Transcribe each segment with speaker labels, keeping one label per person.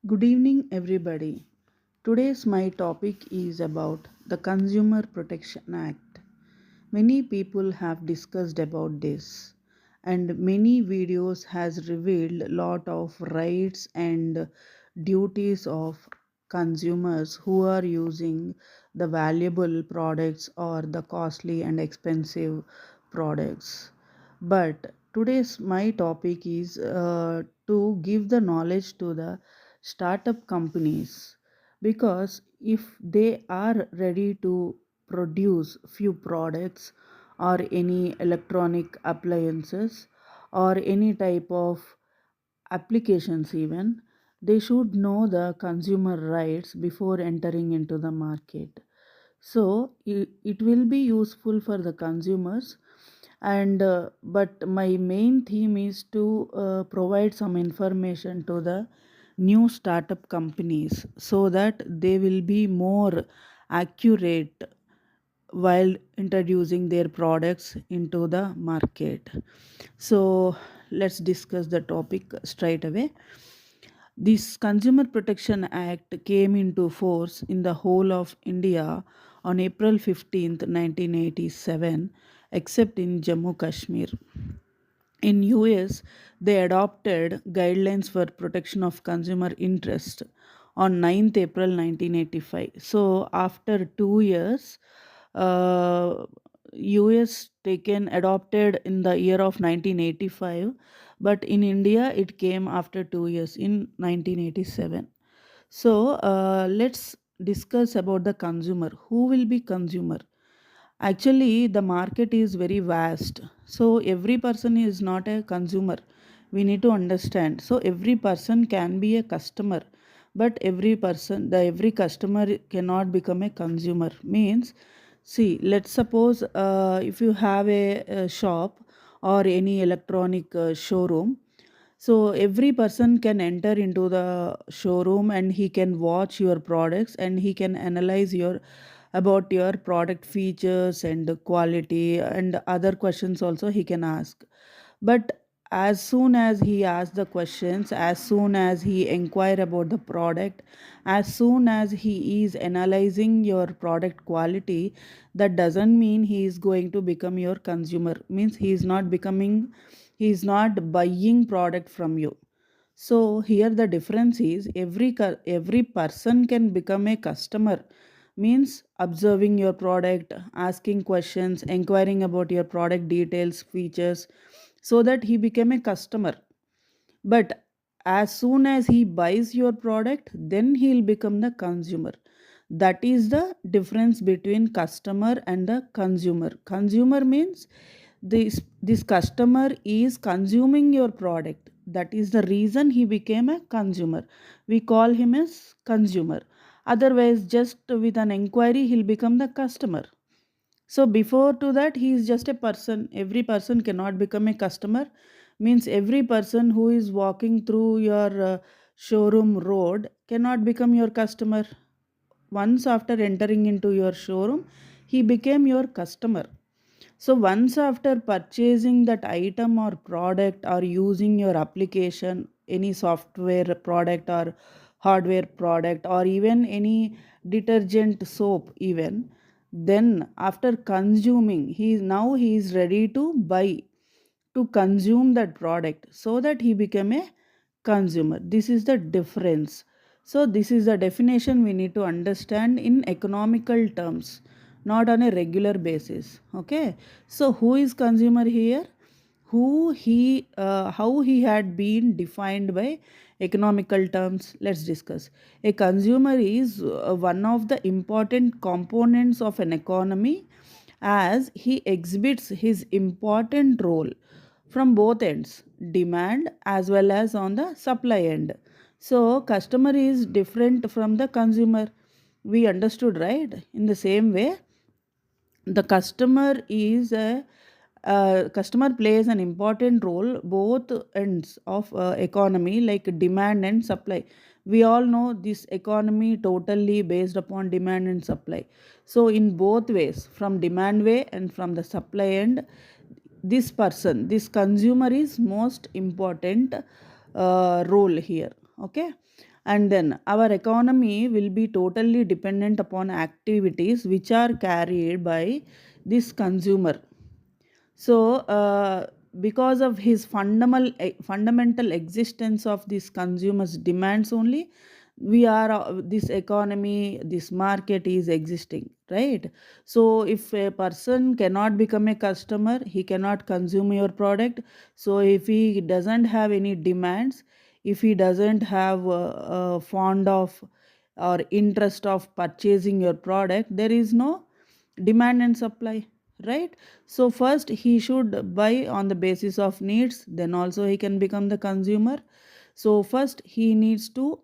Speaker 1: Good evening, everybody. Today's my topic is about the Consumer Protection Act. Many people have discussed about this, and many videos has revealed lot of rights and duties of consumers who are using the valuable products or the costly and expensive products. But today's my topic is to give the knowledge to the startup companies, because if they are ready to produce few products or any electronic appliances or any type of applications, even they should know the consumer rights before entering into the market. So it will be useful for the consumers, and but my main theme is to provide some information to the new startup companies so that they will be more accurate while introducing their products into the market. So let's discuss the topic straight away. This Consumer Protection Act came into force in the whole of India on April 15th, 1987, except in Jammu Kashmir. In US, they adopted guidelines for protection of consumer interest on 9th April 1985. So after 2 years, uh, US taken adopted in the year of 1985, but in India it came after 2 years in 1987. So let's discuss about the consumer. Who will be consumer? Actually, the market is very vast. So every person is not a consumer. We need to understand. So every person can be a customer, but every customer cannot become a consumer. Means, see, let's suppose if you have a shop or any electronic showroom, so every person can enter into the showroom and he can watch your products and he can analyze your about your product features and quality and other questions also he can ask. But as soon as he asks the questions, as soon as he inquire about the product, as soon as he is analyzing your product quality, that doesn't mean he is going to become your consumer. Means he is not buying product from you. So here the difference is every person can become a customer. Means observing your product, asking questions, inquiring about your product details, features, so that he became a customer. But as soon as he buys your product, then he'll become the consumer. That is the difference between customer and the consumer. Consumer means this customer is consuming your product. That is the reason he became a consumer. We call him as consumer. Otherwise, just with an inquiry, he'll become the customer. So before to that, he is just a person. Every person cannot become a customer. Means every person who is walking through your showroom road cannot become your customer. Once after entering into your showroom, he became your customer. So once after purchasing that item or product or using your application, any software product or hardware product or even any detergent soap even, then after consuming, he is ready to buy, to consume that product, so that he became a consumer. This is the difference. So this is the definition we need to understand in economical terms, not on a regular basis. Okay, so who is consumer here? Who he How he had been defined by economical terms, let's discuss. A consumer is one of the important components of an economy, as he exhibits his important role from both ends, demand as well as on the supply end. So customer is different from the consumer. We understood, right? In the same way, the customer plays an important role both ends of economy, like demand and supply. We all know this economy totally based upon demand and supply. So in both ways, from demand way and from the supply end, this consumer is most important role here. Okay, and then our economy will be totally dependent upon activities which are carried by this consumer. So because of his fundamental existence of this consumer's demands only, we are this economy, this market is existing, right? So if a person cannot become a customer, he cannot consume your product. So if he doesn't have any demands, if he doesn't have fond of or interest of purchasing your product, there is no demand and supply, right? So first he should buy on the basis of needs, then also he can become the consumer. So first he needs to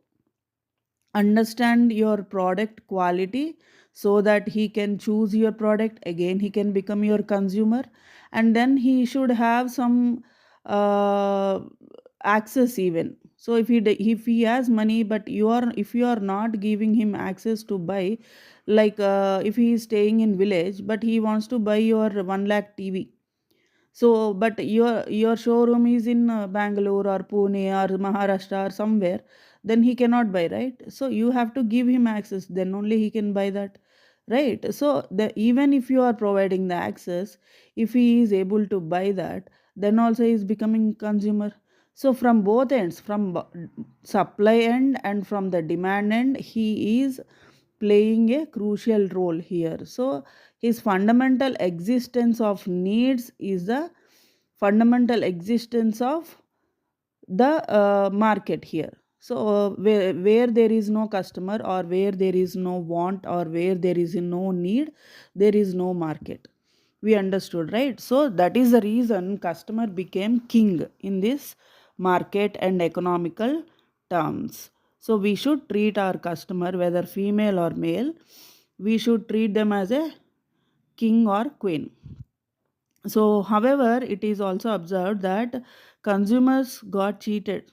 Speaker 1: understand your product quality, so that he can choose your product, again he can become your consumer. And then he should have some uh, access even. So if he has money, but if you are not giving him access to buy, like if he is staying in village but he wants to buy your 1 lakh TV, so, but your showroom is in Bangalore or Pune or Maharashtra or somewhere, then he cannot buy, right? So you have to give him access, then only he can buy that, right? So even if you are providing the access, if he is able to buy that, then also he is becoming consumer. So from both ends, from supply end and from the demand end, he is playing a crucial role here. So his fundamental existence of needs is the fundamental existence of the market here. So where there is no customer, or where there is no want, or where there is no need, there is no market. We understood, right? So that is the reason customer became king in this market and economical terms. So we should treat our customer, whether female or male, we should treat them as a king or queen. So, however, it is also observed that consumers got cheated.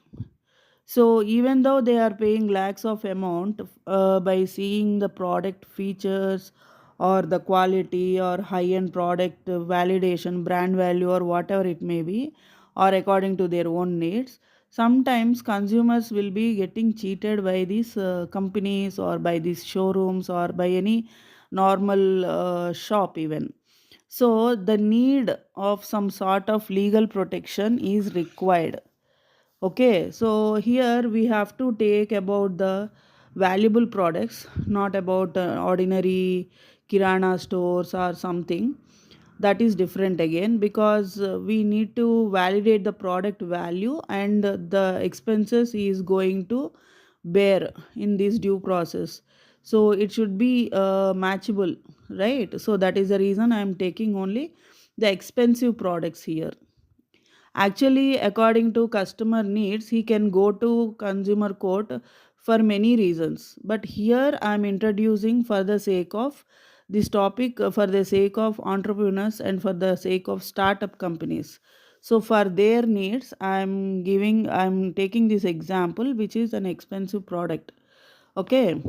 Speaker 1: So, even though they are paying lakhs of amount by seeing the product features or the quality or high-end product validation, brand value, or whatever it may be, or according to their own needs, sometimes consumers will be getting cheated by these companies, or by these showrooms, or by any normal shop even. So the need of some sort of legal protection is required. Okay, so here we have to take about the valuable products, not about ordinary kirana stores or something. That is different again, because we need to validate the product value, and the expenses is going to bear in this due process. So it should be matchable, right? So that is the reason I am taking only the expensive products here. Actually, according to customer needs, he can go to consumer court for many reasons. But here I am introducing for the sake of this topic, for the sake of entrepreneurs and for the sake of startup companies. So for their needs, I am taking this example, which is an expensive product. Okay,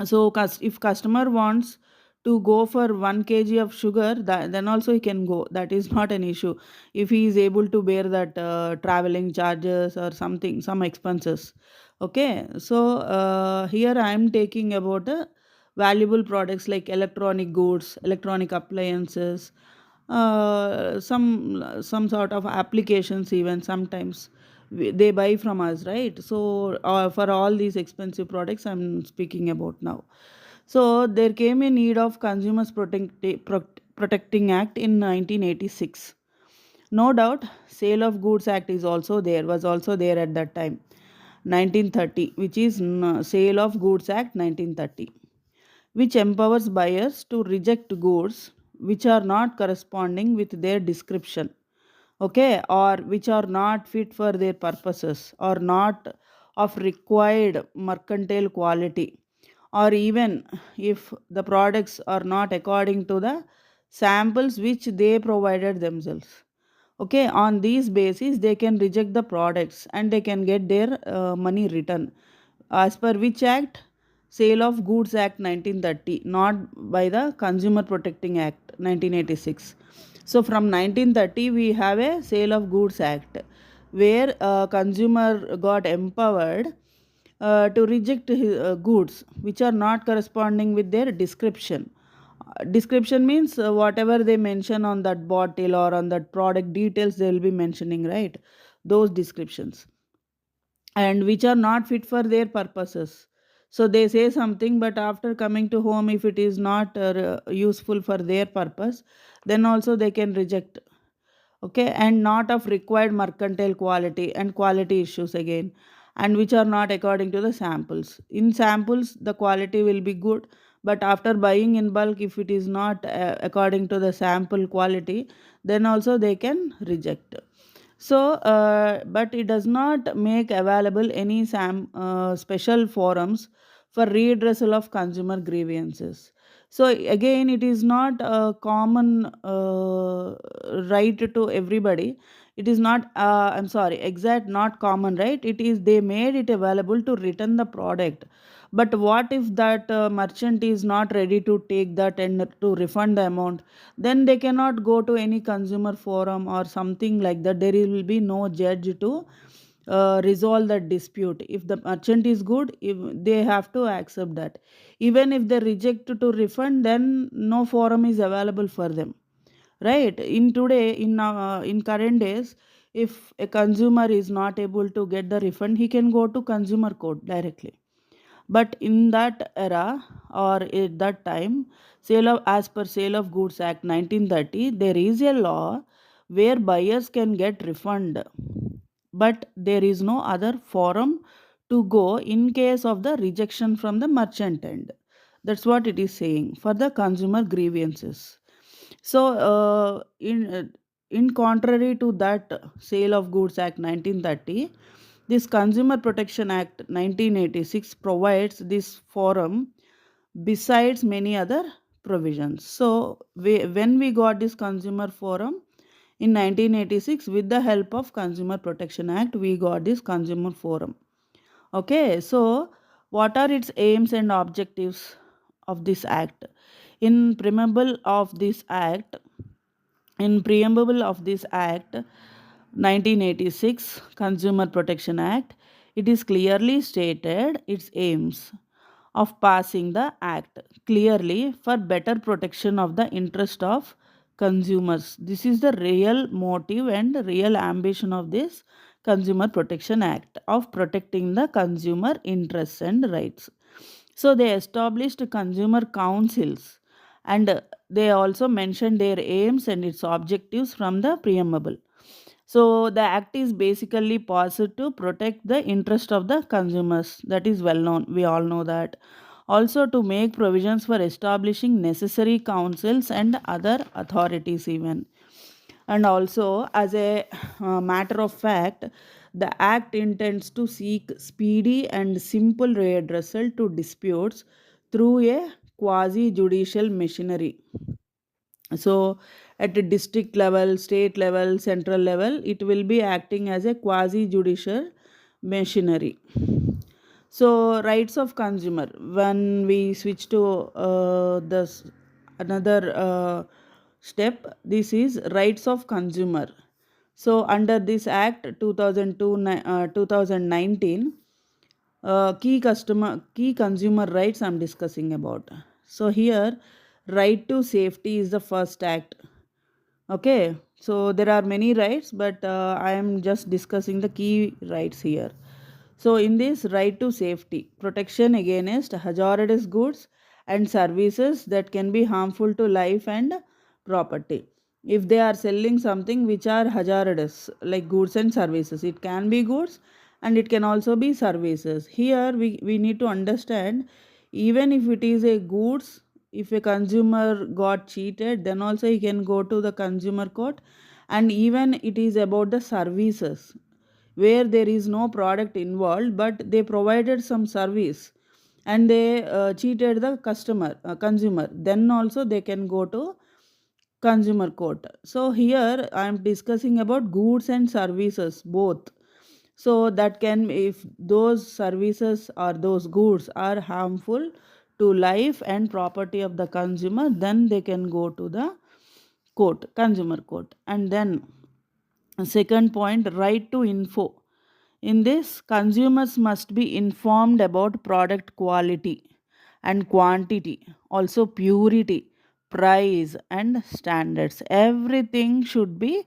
Speaker 1: so if customer wants to go for 1 kg of sugar, then also he can go, that is not an issue, if he is able to bear that traveling charges or something, some expenses. Okay, so here I am taking about valuable products like electronic goods, electronic appliances, some sort of applications even sometimes they buy from us, right? So for all these expensive products I'm speaking about now. So there came a need of Consumers Protecting Act in 1986. No doubt, Sale of Goods Act is also there, was also there at that time, 1930, which is Sale of Goods Act 1930, which empowers buyers to reject goods which are not corresponding with their description, okay, or which are not fit for their purposes, or not of required mercantile quality, or even if the products are not according to the samples which they provided themselves. Okay, on these basis they can reject the products and they can get their money returned, as per which act? Sale of Goods Act 1930, not by the Consumer Protecting Act 1986. So from 1930 we have a Sale of Goods Act, where consumer got empowered to reject goods which are not corresponding with their description. Description means whatever they mention on that bottle or on that product details, they will be mentioning, right? Those descriptions, and which are not fit for their purposes. So they say something, but after coming to home, if it is not useful for their purpose, then also they can reject. Okay, and not of required mercantile quality and quality issues again, and which are not according to the samples. In samples the quality will be good, but after buying in bulk, if it is not according to the sample quality, then also they can reject. So but it does not make available any special forums for redressal of consumer grievances. So again, it is not a common right to everybody. It is not, I'm sorry, exact, not common right. It is, they made it available to return the product. But what if that merchant is not ready to take that and to refund the amount? Then they cannot go to any consumer forum or something like that. There will be no judge to resolve that dispute. If the merchant is good, if they have to accept that. Even if they reject to refund, then no forum is available for them, right? In today, in current days, if a consumer is not able to get the refund, he can go to consumer court directly. But in that era, or at that time, as per Sale of Goods Act 1930, there is a law where buyers can get refund, but there is no other forum to go in case of the rejection from the merchant end. That's what it is saying for the consumer grievances. So, in contrary to that Sale of Goods Act 1930, this Consumer Protection Act 1986 provides this forum besides many other provisions. So, when we got this consumer forum in 1986, with the help of Consumer Protection Act, we got this consumer forum. Okay, so what are its aims and objectives of this act? In preamble of this act, in preamble of this act, 1986 Consumer Protection Act, it is clearly stated its aims of passing the act clearly for better protection of the interest of consumers. This is the real motive and real ambition of this Consumer Protection Act, of protecting the consumer interests and rights. So they established consumer councils, and they also mentioned their aims and its objectives from the preamble. So the act is basically passed to protect the interest of the consumers. That is well known. We all know that. Also to make provisions for establishing necessary councils and other authorities even. And also, as a matter of fact, the act intends to seek speedy and simple redressal to disputes through a quasi judicial machinery. So, at a district level, state level, central level, it will be acting as a quasi judicial machinery. So, rights of consumer. When we switch to this another step, this is rights of consumer. So, under this Act 2002 2019, key consumer rights I'm discussing about. So here, right to safety is the first act. Okay, so there are many rights, but I am just discussing the key rights here. So, in this right to safety, protection against hazardous goods and services that can be harmful to life and property. If they are selling something which are hazardous, like goods and services, it can be goods and it can also be services. Here, we need to understand, even if it is a goods, if a consumer got cheated, then also he can go to the consumer court. And even it is about the services, where there is no product involved, but they provided some service and they cheated the consumer, then also they can go to consumer court. So here I am discussing about goods and services both. So that can, if those services or those goods are harmful to life and property of the consumer, then they can go to the consumer court. And then second point, right to info. In this, consumers must be informed about product quality and quantity, also purity, price, and standards. Everything should be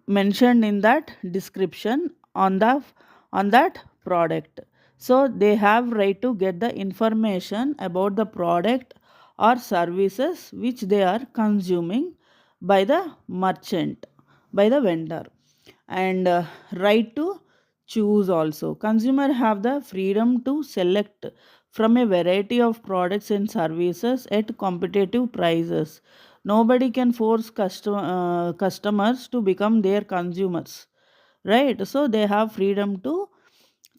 Speaker 1: mentioned in that description on that product. So they have right to get the information about the product or services which they are consuming by the merchant, by the vendor. And right to choose also, consumer have the freedom to select from a variety of products and services at competitive prices. Nobody can force customers to become their consumers, right? So they have freedom to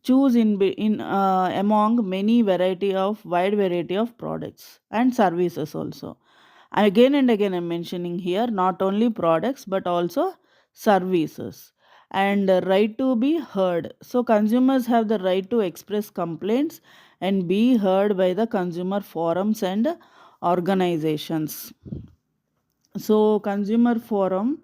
Speaker 1: choose in among many variety of wide variety of products and services also. Again and again, I'm mentioning here not only products but also services. And right to be heard. So, consumers have the right to express complaints and be heard by the consumer forums and organizations. So consumer forum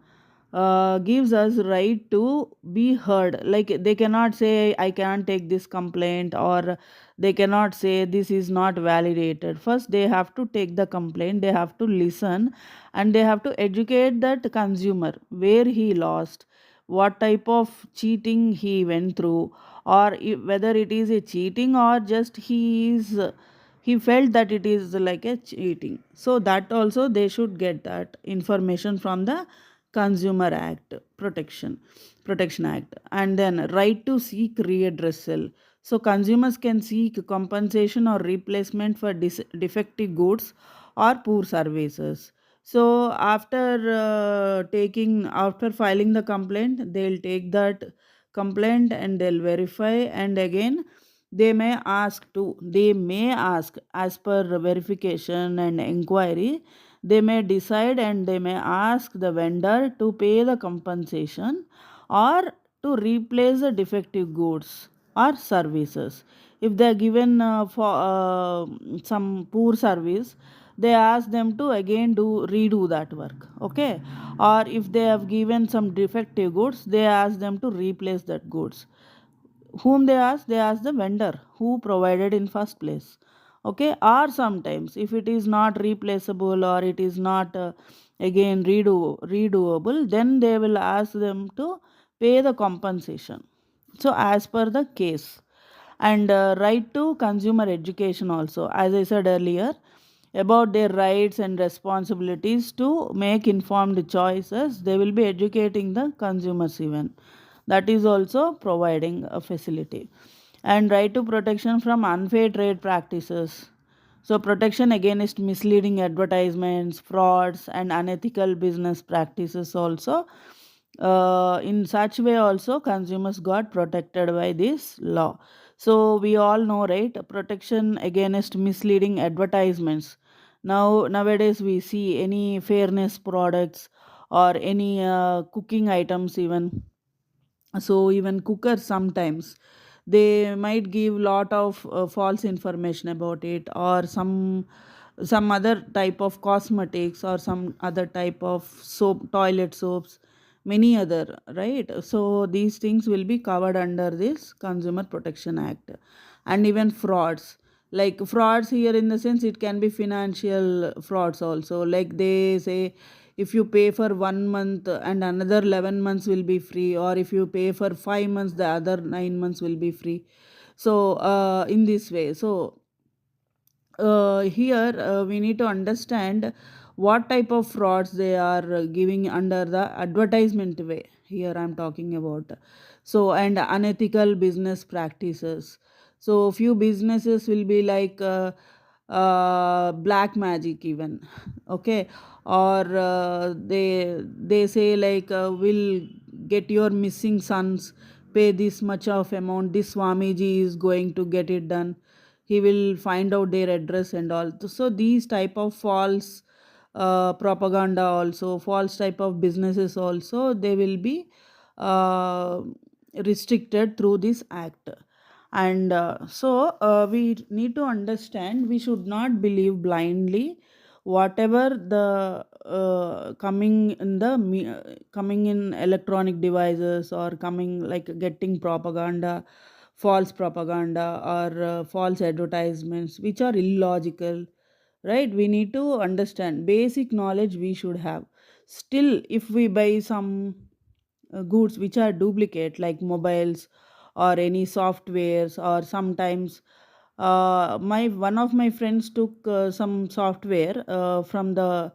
Speaker 1: gives us right to be heard. Like they cannot say I can't take this complaint, or they cannot say this is not validated. First they have to take the complaint, they have to listen, and they have to educate that consumer where he lost, what type of cheating he went through, or whether it is a cheating or just he felt that it is like a cheating. So that also they should get that information from the consumer act protection act. And then right to seek redressal. So consumers can seek compensation or replacement for defective goods or poor services. So after filing the complaint, they'll take that complaint and they'll verify, and again they may ask as per verification and inquiry. They may decide and they may ask the vendor to pay the compensation or to replace the defective goods or services. If they are given for some poor service, they ask them to again do redo that work, okay? Or if they have given some defective goods, they ask them to replace that goods. Whom they ask the vendor who provided in first place, okay? Or sometimes if it is not replaceable or it is not again redoable, then they will ask them to pay the compensation. So as per the case. And right to consumer education also, as I said earlier, about their rights and responsibilities to make informed choices, they will be educating the consumers even. That is also providing a facility. And right to protection from unfair trade practices. So protection against misleading advertisements, frauds, and unethical business practices also. In such way also consumers got protected by this law. So we all know, right? Protection against misleading advertisements. Nowadays we see any fairness products or any cooking items even. So even cookers sometimes they might give lot of false information about it, or some other type of cosmetics or some other type of soap, toilet soaps, many other, right? So these things will be covered under this consumer protection act. And even frauds, like frauds here in the sense it can be financial frauds also. Like they say if you pay for 1 month and another 11 months will be free, or if you pay for 5 months the other 9 months will be free. So in this way, so here we need to understand what type of frauds they are giving under the advertisement way here I'm talking about. So and unethical business practices. So few businesses will be like black magic even, okay? Or they say like will get your missing sons, pay this much of amount, this swamiji is going to get it done, he will find out their address and all. So these type of false propaganda also, false type of businesses also, they will be uh, restricted through this act. And we need to understand we should not believe blindly whatever the coming in electronic devices, or coming like getting propaganda, false propaganda, or false advertisements which are illogical, right? We need to understand basic knowledge we should have. Still, if we buy some goods which are duplicate, like mobiles or any softwares, or sometimes my one of my friends took some software from the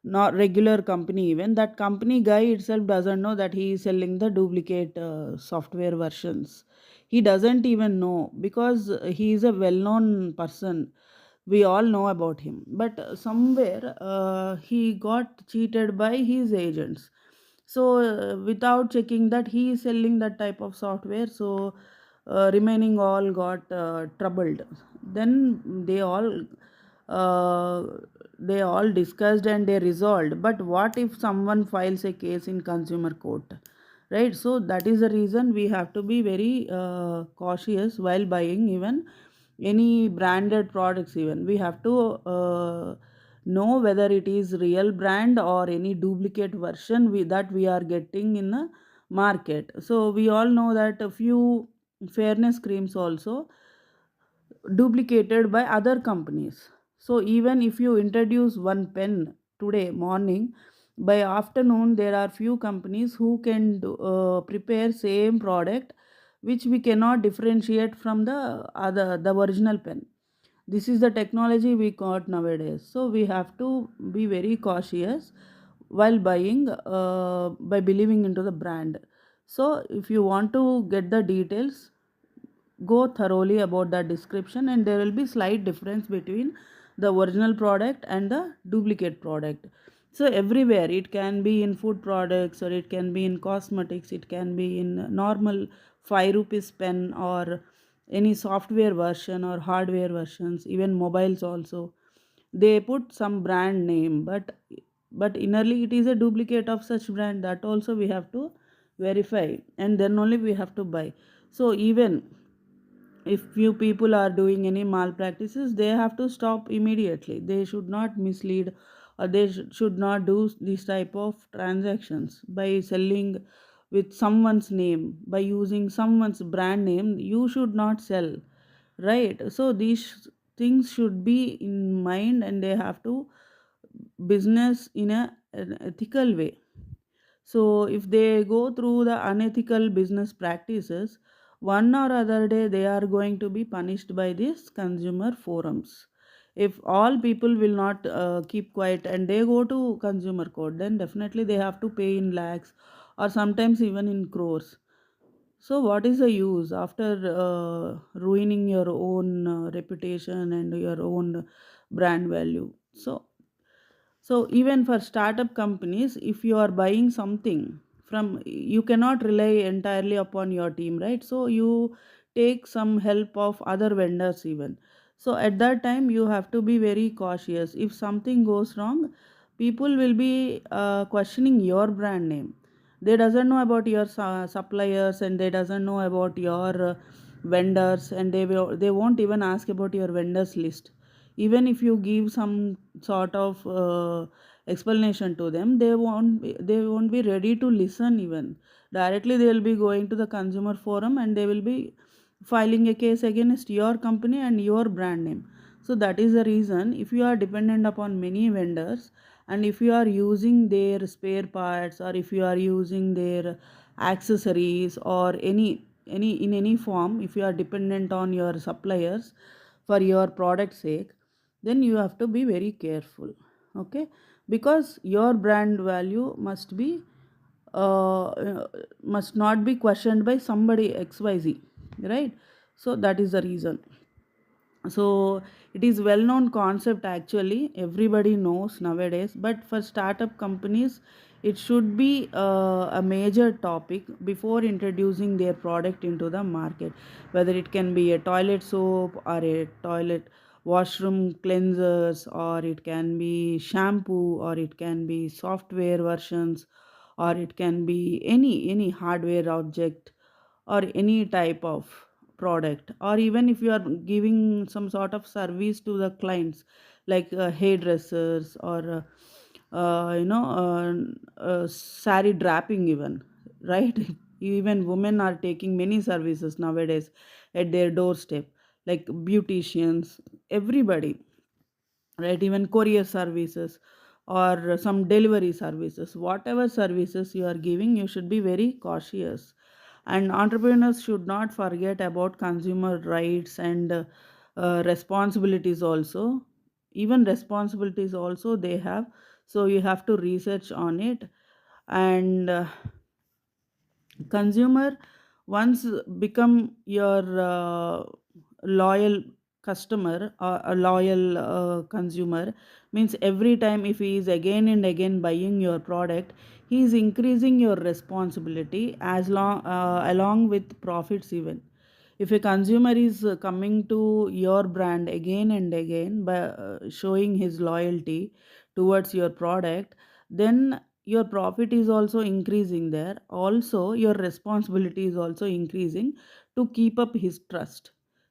Speaker 1: not regular company. Even that company guy itself doesn't know that he is selling the duplicate software versions. He doesn't even know, because he is a well known person, we all know about him. But somewhere he got cheated by his agents. So without checking that he is selling that type of software, so remaining all got troubled. Then uh, they all discussed and they resolved. But what if someone files a case in consumer court, right? So that is the reason we have to be very cautious while buying even any branded products. Even we have to know whether it is real brand or any duplicate version that we are getting in the market. So we all know that a few fairness creams also duplicated by other companies. So even if you introduce one pen today morning, by afternoon there are few companies who can prepare same product which we cannot differentiate from the original pen. This is the technology we got nowadays. So we have to be very cautious while buying, by believing into the brand. So if you want to get the details, go thoroughly about that description, and there will be slight difference between the original product and the duplicate product. So everywhere, it can be in food products, or it can be in cosmetics, it can be in normal 5 rupees pen, or any software version or hardware versions, even mobiles also. They put some brand name, but innerly it is a duplicate of such brand. That also we have to verify, and then only we have to buy. So even if few people are doing any malpractices, they have to stop immediately. They should not mislead, or they should not do this type of transactions by selling with someone's name, by using someone's brand name. You should not sell, right? So these things should be in mind, and they have to business in an ethical way. So if they go through the unethical business practices, one or other day they are going to be punished by these consumer forums. If all people will not keep quiet and they go to consumer court, then definitely they have to pay in lakhs, or sometimes even in crores. So what is the use after ruining your own reputation and your own brand value? So even for startup companies, if you are buying something from, you cannot rely entirely upon your team, right? So you take some help of other vendors even. So at that time you have to be very cautious. If something goes wrong, people will be questioning your brand name. They doesn't know about your suppliers, and they doesn't know about your vendors, and they won't even ask about your vendors list. Even if you give some sort of explanation to them, they won't be ready to listen. Even directly they will be going to the consumer forum, and they will be filing a case against your company and your brand name. So that is the reason, if you are dependent upon many vendors, and if you are using their spare parts, or if you are using their accessories, or any in any form, if you are dependent on your suppliers for your product sake, then you have to be very careful. Okay, because your brand value must not be questioned by somebody xyz, right? So that is the reason. So it is well known concept, actually everybody knows nowadays, but for startup companies it should be a major topic before introducing their product into the market. Whether it can be a toilet soap, or a toilet washroom cleansers, or it can be shampoo, or it can be software versions, or it can be any hardware object, or any type of product, or even if you are giving some sort of service to the clients, like hairdressers or sari draping even, right? Even women are taking many services nowadays at their doorstep, like beauticians, everybody, right? Even courier services or some delivery services, whatever services you are giving, you should be very cautious. And entrepreneurs should not forget about consumer rights and responsibilities also. Even responsibilities also they have, so you have to research on it. And consumer once become your loyal customer or a loyal consumer, means every time if he is again and again buying your product, he is increasing your responsibility as long along with profits even. If a consumer is coming to your brand again and again by showing his loyalty towards your product, then your profit is also increasing there, also your responsibility is also increasing to keep up his trust,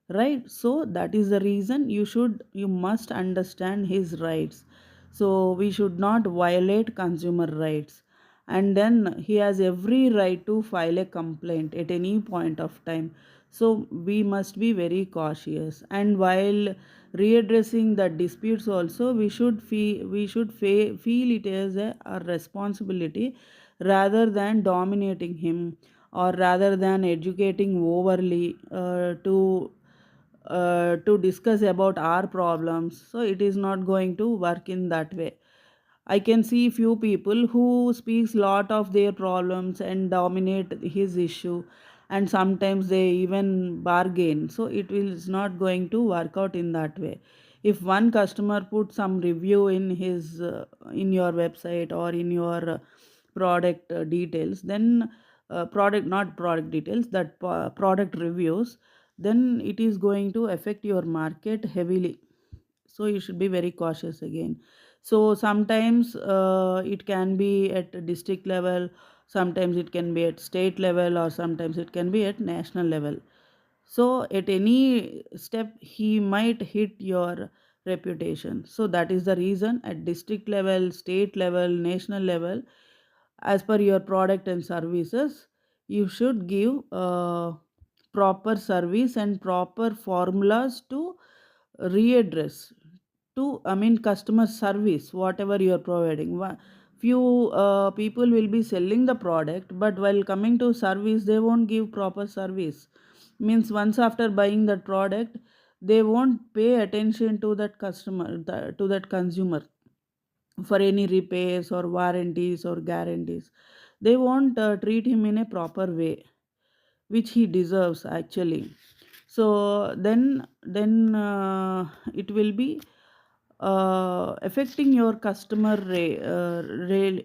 Speaker 1: right? So that is the reason you must understand his rights. So we should not violate consumer rights. And then he has every right to file a complaint at any point of time. So we must be very cautious. And while readdressing the disputes also, we should feel it as a responsibility, rather than dominating him, or rather than educating overly to discuss about our problems. So it is not going to work in that way. I can see few people who speaks lot of their problems and dominate his issue, and sometimes they even bargain. So is not going to work out in that way. If one customer put some review in his in your website or in your product details, then product not product details, that product reviews, then it is going to affect your market heavily. So you should be very cautious again. So sometimes it can be at district level, sometimes it can be at state level, or sometimes it can be at national level. So at any step he might hit your reputation. So that is the reason at district level, state level, national level, as per your product and services, you should give proper service and proper formulas to readdress to, I mean, customer service whatever you are providing. Few people will be selling the product, but while coming to service they won't give proper service. Means once after buying that product, they won't pay attention to that customer, to that consumer, for any repairs or warranties or guarantees. They won't treat him in a proper way, which he deserves actually. So then it will be affecting your customer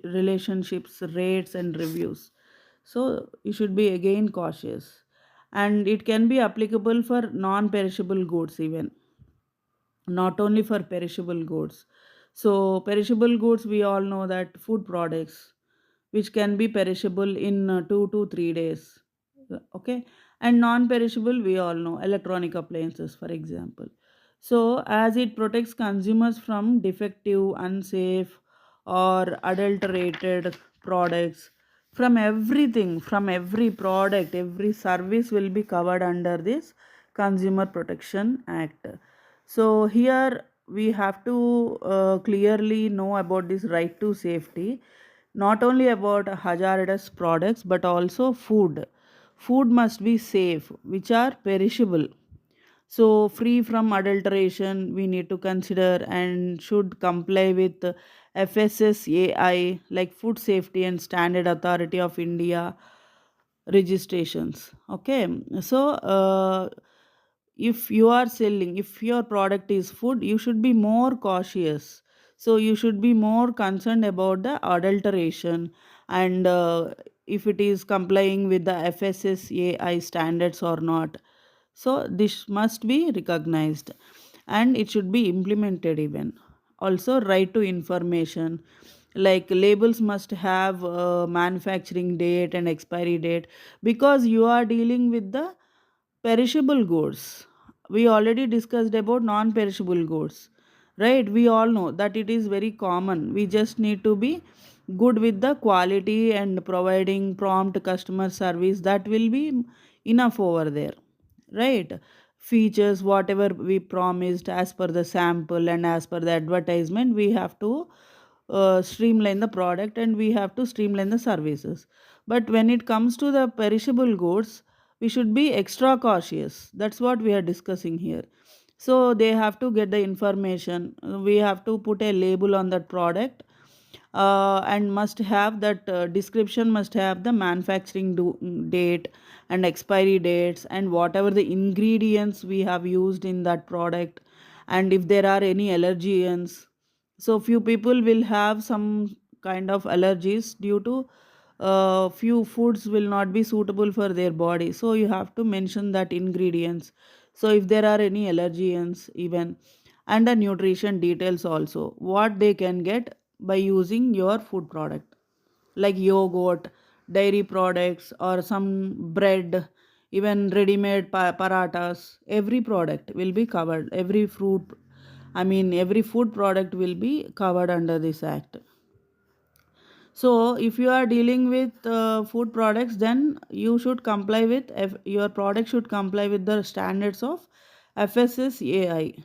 Speaker 1: relationships, rates and reviews. So you should be again cautious. And it can be applicable for non perishable goods even, not only for perishable goods. So, perishable goods, we all know that food products, which can be perishable in 2 to 3 days. Okay, and non perishable, we all know electronic appliances, for example. So, as it protects consumers from defective, unsafe, or adulterated products, from everything, from every product, every service will be covered under this Consumer Protection Act. So here we have to clearly know about this right to safety, not only about hazardous products but also food. Food must be safe, which are perishable. So free from adulteration, we need to consider and should comply with FSSAI, like Food Safety and Standard Authority of India registrations. Okay, so if you are selling, if your product is food, you should be more cautious. So you should be more concerned about the adulteration, and if it is complying with the FSSAI standards or not. So this must be recognized and it should be implemented even. Also, right to information, like labels must have manufacturing date and expiry date, because you are dealing with the Perishable goods, we already discussed about non perishable goods, right? We all know that it is very common. We just need to be good with the quality and providing prompt customer service. That will be enough over there, right? Features whatever we promised as per the sample and as per the advertisement, we have to streamline the product and we have to streamline the services. But when it comes to the perishable goods, we should be extra cautious. That's what we are discussing here. So they have to get the information. We have to put a label on that product, and must have that description must have the manufacturing date and expiry dates and whatever the ingredients we have used in that product, and if there are any allergens. So few people will have some kind of allergies due to few foods will not be suitable for their body, so you have to mention that ingredients. So if there are any allergens even, and the nutrition details also, what they can get by using your food product, like yogurt, dairy products, or some bread, even ready made paratas. Every product will be covered, every fruit, I mean every food product will be covered under this act. So if you are dealing with food products, then you should comply with your product should comply with the standards of FSSAI.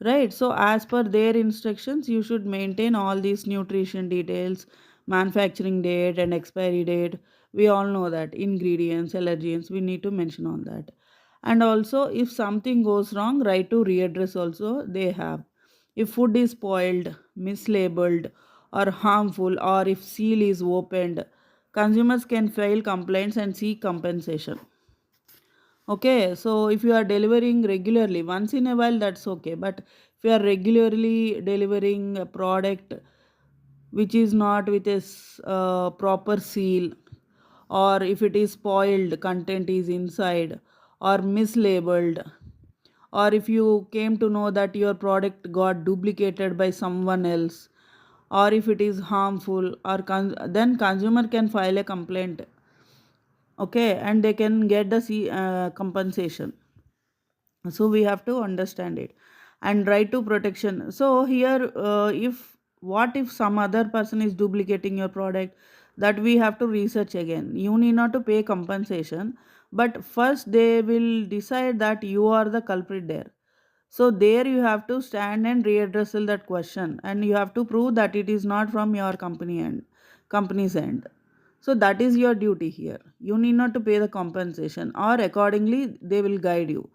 Speaker 1: Right. So, as per their instructions, you should maintain all these nutrition details, manufacturing date and expiry date. We all know that ingredients, allergens, we need to mention on that. And also, if something goes wrong, right to readdress also they have. If food is spoiled, mislabeled, or harmful, or if seal is opened, consumers can file complaints and seek compensation. Okay, so if you are delivering regularly, once in a while, that's okay. But if you are regularly delivering a product which is not with a proper seal, or if it is spoiled, content is inside, or mislabeled, or if you came to know that your product got duplicated by someone else, or if it is harmful, or then consumer can file a complaint. Okay, and they can get the compensation. So we have to understand it. And right to protection, so here if what if some other person is duplicating your product, that we have to research again. You need not to pay compensation, but first they will decide that you are the culprit there. So there you have to stand and readdress that question, and you have to prove that it is not from your company's end. So that is your duty here. You need not to pay the compensation, or accordingly they will guide you.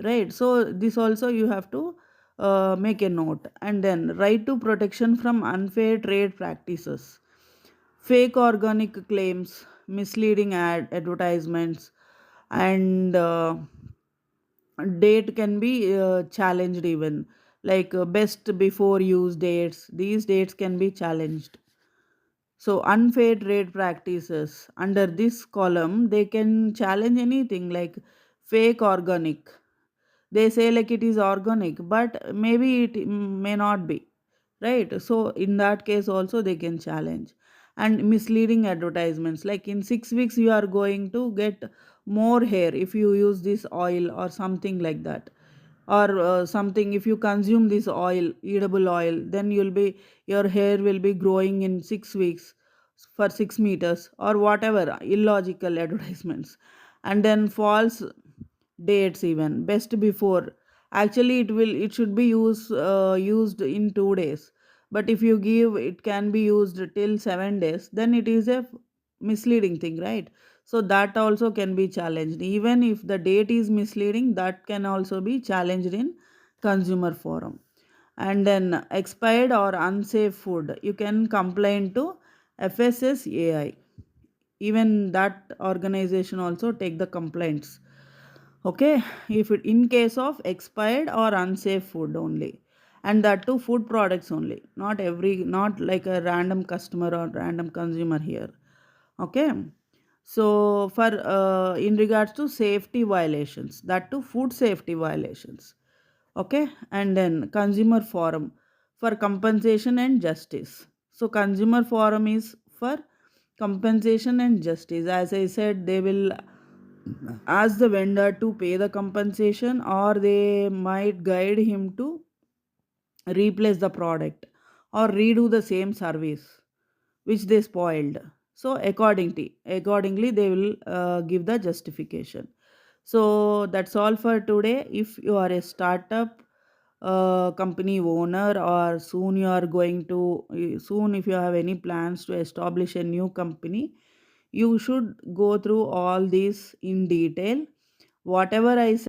Speaker 1: Right. So this also you have to make a note. And then right to protection from unfair trade practices, fake organic claims, misleading advertisements, and date can be challenged even, like best before use dates. These dates can be challenged. So unfair trade practices, under this column they can challenge anything like fake organic. They say like it is organic, but maybe it may not be, right? So in that case also they can challenge. And misleading advertisements, like in 6 weeks you are going to get more hair if you use this oil or something like that, or something, if you consume this oil, edible oil, then your hair will be growing in 6 weeks for 6 meters, or whatever illogical advertisements. And then false dates, even best before. Actually it should be used in 2 days, but if you give it can be used till 7 days, then it is a misleading thing, right? So that also can be challenged. Even if the date is misleading, that can also be challenged in consumer forum. And then expired or unsafe food, you can complain to FSSAI. Even that organization also take the complaints. Okay, if it in case of expired or unsafe food only, and that too food products only, not like a random customer or random consumer here. Okay, so for in regards to safety violations, that too food safety violations. Okay, and then consumer forum for compensation and justice. So consumer forum is for compensation and justice. As I said, they will ask the vendor to pay the compensation, or they might guide him to replace the product or redo the same service which they spoiled. So accordingly they will give the justification. So that's all for today. If you are a startup company owner, or soon you are going to soon if you have any plans to establish a new company, you should go through all these in detail. Whatever I